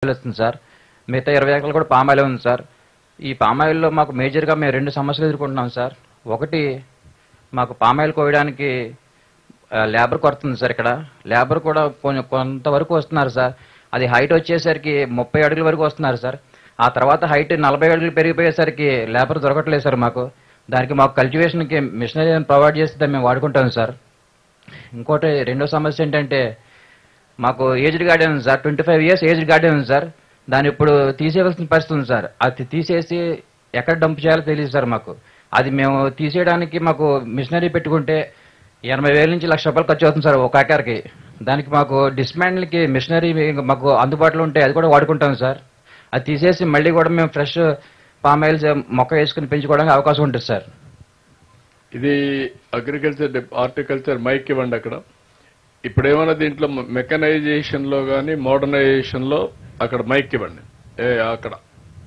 వస్తుంది సార్. మిగతా 20 ఎకరాలు కూడా పామాయిల్ ఉంది సార్. ఈ పామాయిల్లో మాకు మేజర్గా మేము 2 సమస్యలు ఎదుర్కొంటున్నాం సార్. ఒకటి, మాకు పామాయిల్ కోయడానికి లేబర్ కొరత ఉంది సార్. ఇక్కడ లేబర్ కూడా కొంతవరకు వస్తున్నారు సార్. అది హైట్ వచ్చేసరికి 30 అడుగుల వరకు వస్తున్నారు సార్. ఆ తర్వాత హైట్ 40 అడుగులు పెరిగిపోయేసరికి లేబర్ దొరకట్లేదు సార్ మాకు. దానికి మాకు కల్టివేషన్కి మిషనరీ ప్రొవైడ్ చేస్తే మేము వాడుకుంటాం సార్. ఇంకోటి రెండో సమస్య ఏంటంటే, మాకు ఏజ్డ్ గార్డెన్ ఉంది సార్. 25 years ఏజ్డ్ గార్డెన్ ఉంది సార్. దాన్ని ఇప్పుడు తీసేయవలసిన పరిస్థితి ఉంది సార్. అది తీసేసి ఎక్కడ డంప్ చేయాలో తెలియదు సార్ మాకు. అది మేము తీసేయడానికి మాకు మిషనరీ పెట్టుకుంటే 80,000 నుంచి ₹1,00,000 ఖర్చు అవుతుంది సార్ ఒక ఎకర్కి. దానికి మాకు డిస్మాండ్లకి మిషనరీ మాకు అందుబాటులో ఉంటే అది కూడా వాడుకుంటాం సార్. అది తీసేసి మళ్ళీ కూడా మేము ఫ్రెష్ పామాయిల్స్ మొక్క వేసుకుని పెంచుకోవడానికి అవకాశం ఉంటుంది సార్. ఇది అగ్రికల్చర్ హార్టికల్చర్ మైక్ ఇవ్వండి. అక్కడ ఇప్పుడు ఏమైనా దీంట్లో మెకనైజేషన్ లో కానీ మోడర్నైజేషన్ లో అక్కడ మైక్ ఇవ్వండి. అక్కడ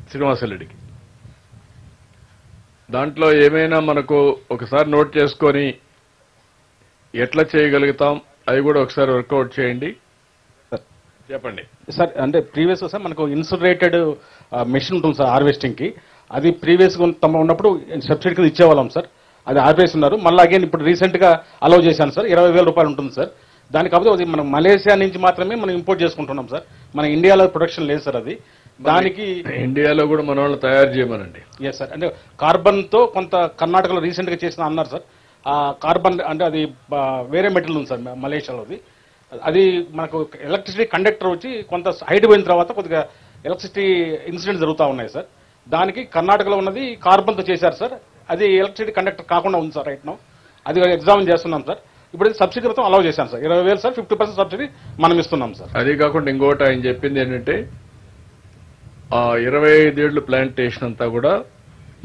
శ్రీనివాసరెడ్డికి దాంట్లో ఏమైనా మనకు ఒకసారి నోట్ చేసుకొని ఎట్లా చేయగలుగుతాం అవి కూడా ఒకసారి వర్కౌట్ చేయండి. చెప్పండి సార్. అంటే ప్రీవియస్ సార్ మనకు ఇన్సురేటెడ్ మెషిన్ ఉంటుంది సార్ హార్వెస్టింగ్ కి. అది ప్రీవియస్ ఉన్నప్పుడు సబ్సిడీ కింద ఇచ్చేవాళ్ళం సార్. అది ఆపేస్తున్నారు. మళ్ళీ అగైన్ ఇప్పుడు రీసెంట్ గా అలౌ చేశాను సార్. ₹20,000 ఉంటుంది సార్. దాని కాకపోతే అది మనం మలేషియా నుంచి మాత్రమే మనం ఇంపోర్ట్ చేసుకుంటున్నాం సార్. మన ఇండియాలో ప్రొడక్షన్ లేదు సార్. అది దానికి ఇండియాలో కూడా మన వాళ్ళు తయారు చేయమనండి. Yes sir. అంటే కార్బన్ తో కొంత కర్ణాటకలో రీసెంట్ గా చేసిన అన్నారు సార్. ఆ కార్బన్ అంటే అది వేరే మెటీరియల్ ఉంది సార్ మలేషియాలోది. అది మనకు ఎలక్ట్రిసిటీ కండక్టర్ వచ్చి కొంత హైట్ పోయిన తర్వాత కొద్దిగా ఎలక్ట్రిసిటీ ఇన్సిడెంట్స్ జరుగుతూ ఉన్నాయి సార్. దానికి కర్ణాటకలో ఉన్నది కార్బన్ తో చేశారు సార్. అది ఎలక్ట్రిసిటీ కండక్టర్ కాకుండా ఉంది సార్ రైట్ నౌ. అది ఎగ్జామిన్ చేస్తున్నాం సార్. ఇప్పుడు సబ్సిడీ మొత్తం అలౌ చేశాను సార్. 20,000 సార్. 50% సబ్సిడీ మనం ఇస్తున్నాం సార్. అది కాకుండా ఇంకోటి ఆయన చెప్పింది ఏంటంటే, ఆ 25 ఏళ్ల ప్లాంటేషన్ అంతా కూడా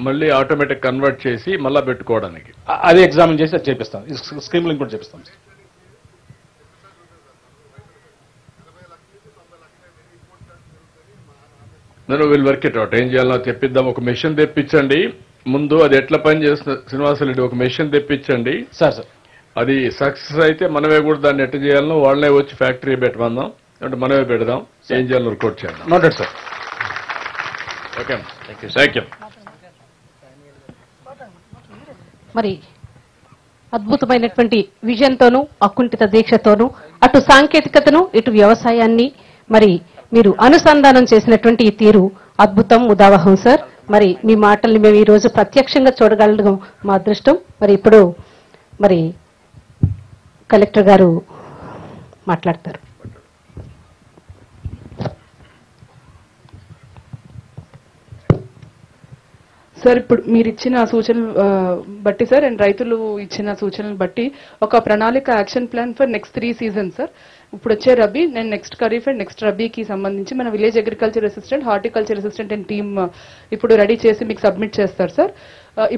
మళ్ళీ ఆటోమేటిక్ కన్వర్ట్ చేసి మళ్ళా పెట్టుకోవడానికి అది ఎగ్జామిన్ చేసి అది చేపిస్తాం. స్కీమ్ లింక్ కూడా చేపిస్తాం సార్. నేను విల్ వర్క్ ఇట్ అవుట్. ఏం చేయాలో తెప్పిద్దాం. ఒక మెషిన్ తెప్పించండి ముందు. అది ఎట్లా పని చేస్తుంది శ్రీనివాసరెడ్డి, ఒక మెషిన్ తెప్పించండి సార్. సార్ అది సక్సెస్ అయితే మనమే కూడా దాన్ని ఎట్లా చేయాలనో వాళ్ళనే వచ్చి ఫ్యాక్టరీ పెట్టమందాం, అంటే మనమే పెడదాం. ఏం చేయాలో వర్కౌట్ చేద్దాం. Noted sir. Okay, thank you. మరి అద్భుతమైనటువంటి విజన్తోనూ అకుంఠిత దీక్షతోనూ అటు సాంకేతికతను ఇటు వ్యవసాయాన్ని మరి మీరు అనుసంధానం చేసినటువంటి ఈ తీరు అద్భుతం, ఉదావహం సార్. మరి మీ మాటల్ని మేము ఈ రోజు ప్రత్యక్షంగా చూడగలగడం మా అదృష్టం. మరి ఇప్పుడు మరి కలెక్టర్ గారు మాట్లాడతారు. సార్, ఇప్పుడు మీరు ఇచ్చిన సూచనలు బట్టి సార్ అండ్ రైతులు ఇచ్చిన సూచనలు బట్టి ఒక ప్రణాళిక action plan for next 3 seasons sir. ఇప్పుడు వచ్చే రబీ, నేను నెక్స్ట్ ఖరీఫ్ అండ్ నెక్స్ట్ రబీకి సంబంధించి మన village agriculture assistant, horticulture assistant and team ఇప్పుడు రెడీ చేసి మీకు సబ్మిట్ చేస్తారు సార్.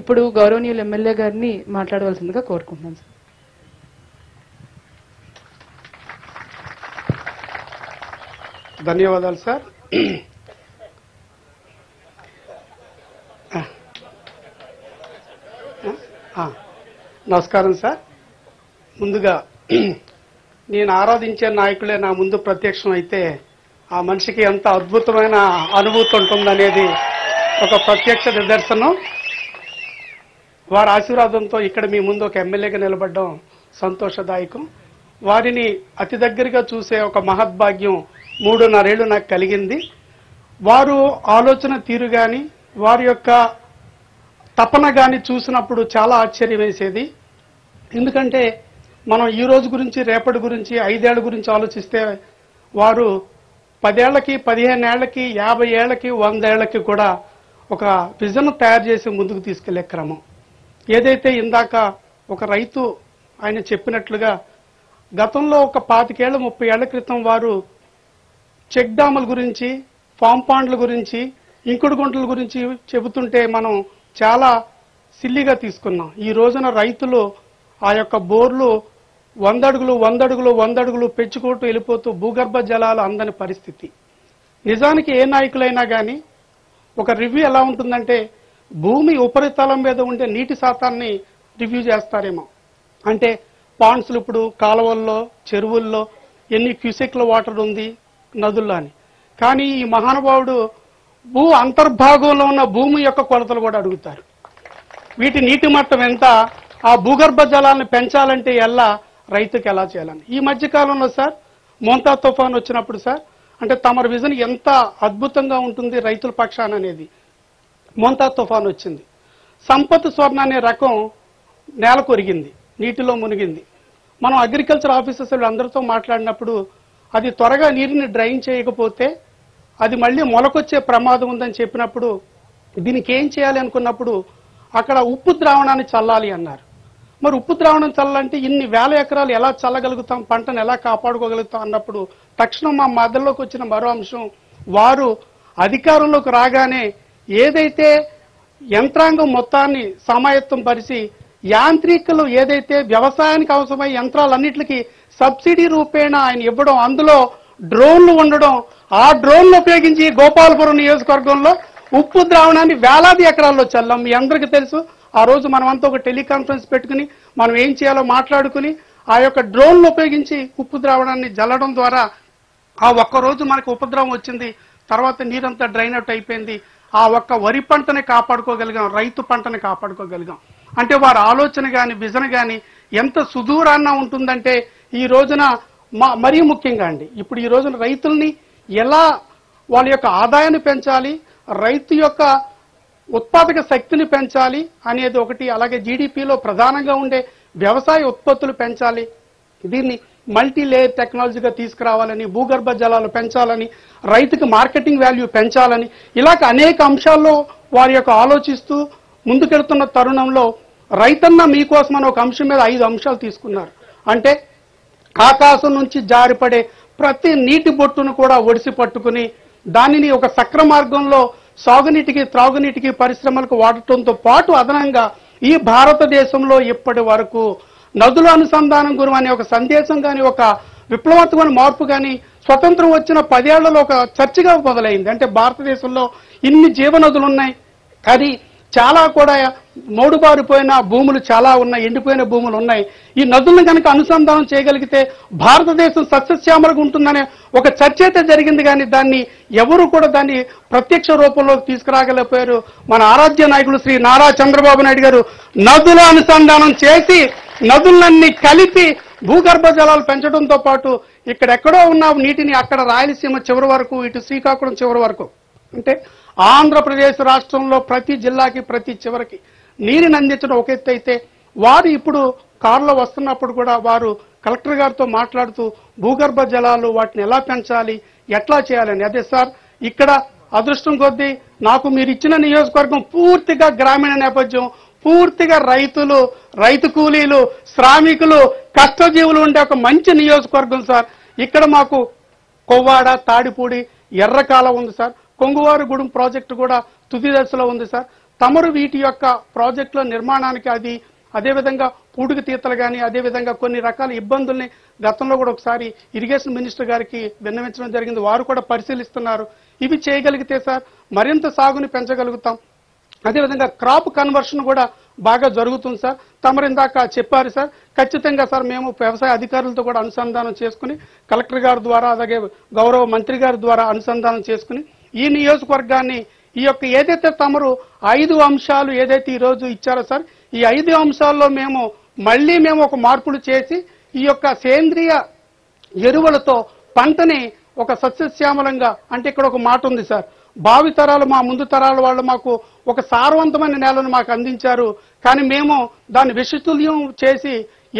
ఇప్పుడు గౌరవనీయులు ఎమ్మెల్యే గారిని మాట్లాడవలసిందిగా కోరుకుంటున్నాను సార్. ధన్యవాదాలు సార్. నమస్కారం సార్. ముందుగా నేను ఆరాధించే నాయకులే నా ముందు ప్రత్యక్షం అయితే ఆ మనిషికి ఎంత అద్భుతమైన అనుభూతి ఉంటుందనేది ఒక ప్రత్యక్ష నిదర్శనం. వారి ఆశీర్వాదంతో ఇక్కడ మీ ముందు ఒక ఎమ్మెల్యేగా నిలబడడం సంతోషదాయకం. వారిని అతి దగ్గరగా చూసే ఒక మహద్భాగ్యం 3.5 ఏళ్లు నాకు కలిగింది. వారు ఆలోచన తీరు కానీ వారి యొక్క తపన కానీ చూసినప్పుడు చాలా ఆశ్చర్యం వేసేది. ఎందుకంటే మనం ఈ రోజు గురించి, రేపటి గురించి, 5 ఏళ్ల గురించి ఆలోచిస్తే వారు 10 ఏళ్లకి, 15 ఏళ్లకి, 50 ఏళ్లకి, 100 ఏళ్లకి కూడా ఒక విజన్ తయారు చేసి ముందుకు తీసుకెళ్లే క్రమం. ఏదైతే ఇందాక ఒక రైతు ఆయన చెప్పినట్లుగా గతంలో ఒక 25 ఏళ్ల 30 ఏళ్ల క్రితం వారు చెక్ డాముల గురించి, ఫామ్ పాండ్ల గురించి, ఇంకుడు గుంటల గురించి చెబుతుంటే మనం చాలా సిల్లిగా తీసుకున్నాం. ఈ రోజున రైతులు ఆ యొక్క బోర్లు 100 అడుగులు 100 అడుగులు 100 అడుగులు పెంచుకుంటూ వెళ్ళిపోతూ భూగర్భ జలాలు అందని పరిస్థితి. నిజానికి ఏ నాయకులైనా కానీ ఒక రివ్యూ ఎలా ఉంటుందంటే భూమి ఉపరితలం మీద ఉండే నీటి శాతాన్ని రివ్యూ చేస్తారేమో. అంటే పాండ్స్లు ఇప్పుడు కాలువల్లో, చెరువుల్లో ఎన్ని క్యూసెక్ల వాటర్ ఉంది, నదుల్లో అని. కానీ ఈ మహానుభావుడు భూ అంతర్భాగంలో ఉన్న భూమి యొక్క కొలతలు కూడా అడుగుతారు. వీటి నీటి మట్టం ఎంత, ఆ భూగర్భ జలాలను పెంచాలంటే ఎలా, రైతుకి ఎలా చేయాలని. ఈ మధ్య కాలంలో సార్ మోంతా తుఫాన్ వచ్చినప్పుడు సార్, అంటే తమరి విజన్ ఎంత అద్భుతంగా ఉంటుంది రైతుల పక్షాన అనేది. మోంతా తుఫాన్ వచ్చింది, సంపత్ స్వర్ణ అనే రకం నేల కొరిగింది, నీటిలో మునిగింది. మనం అగ్రికల్చర్ ఆఫీసర్స్ అందరితో మాట్లాడినప్పుడు అది త్వరగా నీరుని డ్రైన్ చేయకపోతే అది మళ్ళీ మొలకొచ్చే ప్రమాదం ఉందని చెప్పినప్పుడు దీనికి ఏం చేయాలి అనుకున్నప్పుడు అక్కడ ఉప్పు ద్రావణాన్ని చల్లాలి అన్నారు. మరి ఉప్పు ద్రావణం చల్లాలంటే ఇన్ని వేల ఎకరాలు ఎలా చల్లగలుగుతాం, పంటను ఎలా కాపాడుకోగలుగుతాం అన్నప్పుడు తక్షణం మా మెదడులోకి వచ్చిన మరో అంశం, వారు అధికారంలోకి రాగానే ఏదైతే యంత్రాంగం మొత్తాన్ని సమాయత్తం పరిచి యాంత్రికలు ఏదైతే వ్యవసాయానికి అవసరమయ్యే యంత్రాలన్నింటికి సబ్సిడీ రూపేణ ఆయన ఇవ్వడం, అందులో డ్రోన్లు ఉండడం, ఆ డ్రోన్లు ఉపయోగించి గోపాలపురం నియోజకవర్గంలో ఉప్పు ద్రావణాన్ని వేలాది ఎకరాల్లో చల్లాం. మీ అందరికీ తెలుసు, ఆ రోజు మనమంతా ఒక టెలికాన్ఫరెన్స్ పెట్టుకుని మనం ఏం చేయాలో మాట్లాడుకుని ఆ యొక్క డ్రోన్లు ఉపయోగించి ఉప్పు ద్రావణాన్ని జల్లడం ద్వారా ఆ ఒక్కరోజు మనకు ఉపద్రవం వచ్చింది. తర్వాత నీరంతా డ్రైన్ అవుట్ అయిపోయింది. ఆ ఒక్క వరి పంటని కాపాడుకోగలిగాం, రైతు పంటని కాపాడుకోగలిగాం. అంటే వారి ఆలోచన కానీ విజన్ కానీ ఎంత సుదూరాన్న ఉంటుందంటే ఈ రోజున మరీ ముఖ్యంగా అండి, ఇప్పుడు ఈ రోజున రైతుల్ని ఎలా వాళ్ళ యొక్క ఆదాయాన్ని పెంచాలి, రైతు యొక్క ఉత్పాదక శక్తిని పెంచాలి అనేది ఒకటి. అలాగే జీడిపిలో ప్రధానంగా ఉండే వ్యవసాయ ఉత్పత్తులు పెంచాలి, దీన్ని మల్టీ లేయర్ టెక్నాలజీగా తీసుకురావాలని, భూగర్భ జలాలు పెంచాలని, రైతుకి మార్కెటింగ్ వాల్యూ పెంచాలని, ఇలాగ అనేక అంశాల్లో వారి యొక్క ఆలోచిస్తూ ముందుకెళ్తున్న తరుణంలో రైతన్న మీకోసం అని ఒక అంశం మీద 5 అంశాలు తీసుకున్నారు. అంటే ఆకాశం నుంచి జారిపడే ప్రతి నీటి బొట్టును కూడా ఒడిసి పట్టుకుని దానిని ఒక సక్ర మార్గంలో సాగునీటికి, త్రాగునీటికి, పరిశ్రమలకు వాడటంతో పాటు అదనంగా ఈ భారతదేశంలో ఇప్పటి వరకు నదుల అనుసంధానం గురం అనే ఒక సందేశం కానీ, ఒక విప్లవాత్మకమైన మార్పు కానీ స్వతంత్రం వచ్చిన 10 ఏళ్లలో ఒక చర్చగా మొదలైంది. అంటే భారతదేశంలో ఇన్ని జీవనదులు ఉన్నాయి, కానీ చాలా కూడా మోడుబారిపోయిన భూములు చాలా ఉన్నాయి, ఎండిపోయిన భూములు ఉన్నాయి. ఈ నదులను కనుక అనుసంధానం చేయగలిగితే భారతదేశం సస్యశ్యామలుగా ఉంటుందనే ఒక చర్చ అయితే జరిగింది, కానీ దాన్ని ఎవరు కూడా దాన్ని ప్రత్యక్ష రూపంలోకి తీసుకురాగలిగిపోయారు. మన ఆరాధ్య నాయకులు శ్రీ నారా చంద్రబాబు నాయుడు గారు నదుల అనుసంధానం చేసి నదులన్నీ కలిపి భూగర్భ జలాలు పెంచడంతో పాటు ఇక్కడెక్కడో ఉన్న నీటిని అక్కడ రాయలసీమ చివరి వరకు, ఇటు శ్రీకాకుళం చివరి వరకు, అంటే ఆంధ్రప్రదేశ్ రాష్ట్రంలో ప్రతి జిల్లాకి ప్రతి చివరికి నీరుని అందించడం ఒక ఎత్తు అయితే, వారు ఇప్పుడు కారులో వస్తున్నప్పుడు కూడా వారు కలెక్టర్ గారితో మాట్లాడుతూ భూగర్భ జలాలు వాటిని ఎలా పెంచాలి, ఎట్లా చేయాలని. అదే సార్, ఇక్కడ అదృష్టం కొద్దీ నాకు మీరు ఇచ్చిన నియోజకవర్గం పూర్తిగా గ్రామీణ నేపథ్యం, పూర్తిగా రైతులు, రైతు కూలీలు, శ్రామికులు, కష్టజీవులు ఉండే ఒక మంచి నియోజకవర్గం సార్. ఇక్కడ మాకు కొవ్వాడ, తాడిపూడి, ఎర్రకాల ఉంది సార్. కొంగువారిగూడెం ప్రాజెక్టు కూడా తుది దశలో ఉంది సార్. తమరు వీటి యొక్క ప్రాజెక్టుల నిర్మాణానికి అదేవిధంగా పూడికి తీతలు కానీ, అదేవిధంగా కొన్ని రకాల ఇబ్బందుల్ని గతంలో కూడా ఒకసారి ఇరిగేషన్ మినిస్టర్ గారికి విన్నవించడం జరిగింది, వారు కూడా పరిశీలిస్తున్నారు. ఇవి చేయగలిగితే సార్ మరింత సాగుని పెంచగలుగుతాం. అదేవిధంగా క్రాప్ కన్వర్షన్ కూడా బాగా జరుగుతుంది సార్. తమరు ఇందాక చెప్పారు సార్, ఖచ్చితంగా సార్ మేము వ్యవసాయ అధికారులతో కూడా అనుసంధానం చేసుకుని కలెక్టర్ గారి ద్వారా, అలాగే గౌరవ మంత్రి గారి ద్వారా అనుసంధానం చేసుకుని ఈ నియోజకవర్గాన్ని ఈ యొక్క ఏదైతే తమరు 5 అంశాలు ఏదైతే ఈరోజు ఇచ్చారో సార్, ఈ 5 అంశాల్లో మేము ఒక మార్పులు చేసి ఈ యొక్క సేంద్రియ ఎరువులతో పంటని ఒక సస్యశ్యామలంగా, అంటే ఇక్కడ ఒక మాట ఉంది సార్, భావి తరాలు, మా ముందు తరాల వాళ్ళు మాకు ఒక సారవంతమైన నేలను మాకు అందించారు, కానీ మేము దాన్ని విషతుల్యం చేసి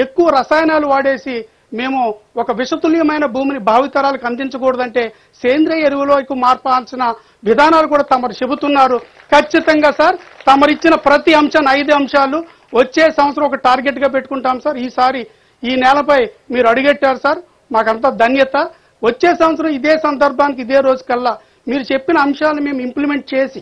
ఎక్కువ రసాయనాలు వాడేసి మేము ఒక విషతుల్యమైన భూమిని భావితరాలకు అందించకూడదంటే సేంద్రియ ఎరువులోకి మార్పాల్సిన విధానాలు కూడా తమరు చెబుతున్నారు. ఖచ్చితంగా సార్ తమరిచ్చిన ప్రతి అంశాన్ని 5 అంశాలు వచ్చే సంవత్సరం ఒక టార్గెట్ గా పెట్టుకుంటాం సార్. ఈసారి ఈ నేలపై మీరు అడిగెట్టారు సార్, మాకంతా ధన్యత. వచ్చే సంవత్సరం ఇదే సందర్భానికి ఇదే రోజు కల్లా మీరు చెప్పిన అంశాలను మేము ఇంప్లిమెంట్ చేసి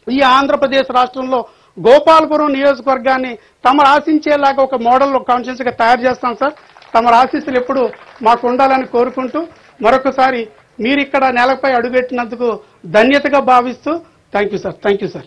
ఈ ఆంధ్రప్రదేశ్ రాష్ట్రంలో గోపాలపురం నియోజకవర్గాన్ని తమరు ఆశించేలాగా ఒక మోడల్ కాన్షియన్స్ గా తయారు చేస్తాం సార్. తమ ఆశీస్సులు ఎప్పుడు మాకు ఉండాలని కోరుకుంటూ మరొకసారి మీరు ఇక్కడ నేలపై అడుగెట్టినందుకు ధన్యతగా భావిస్తూ థ్యాంక్ యూ సార్.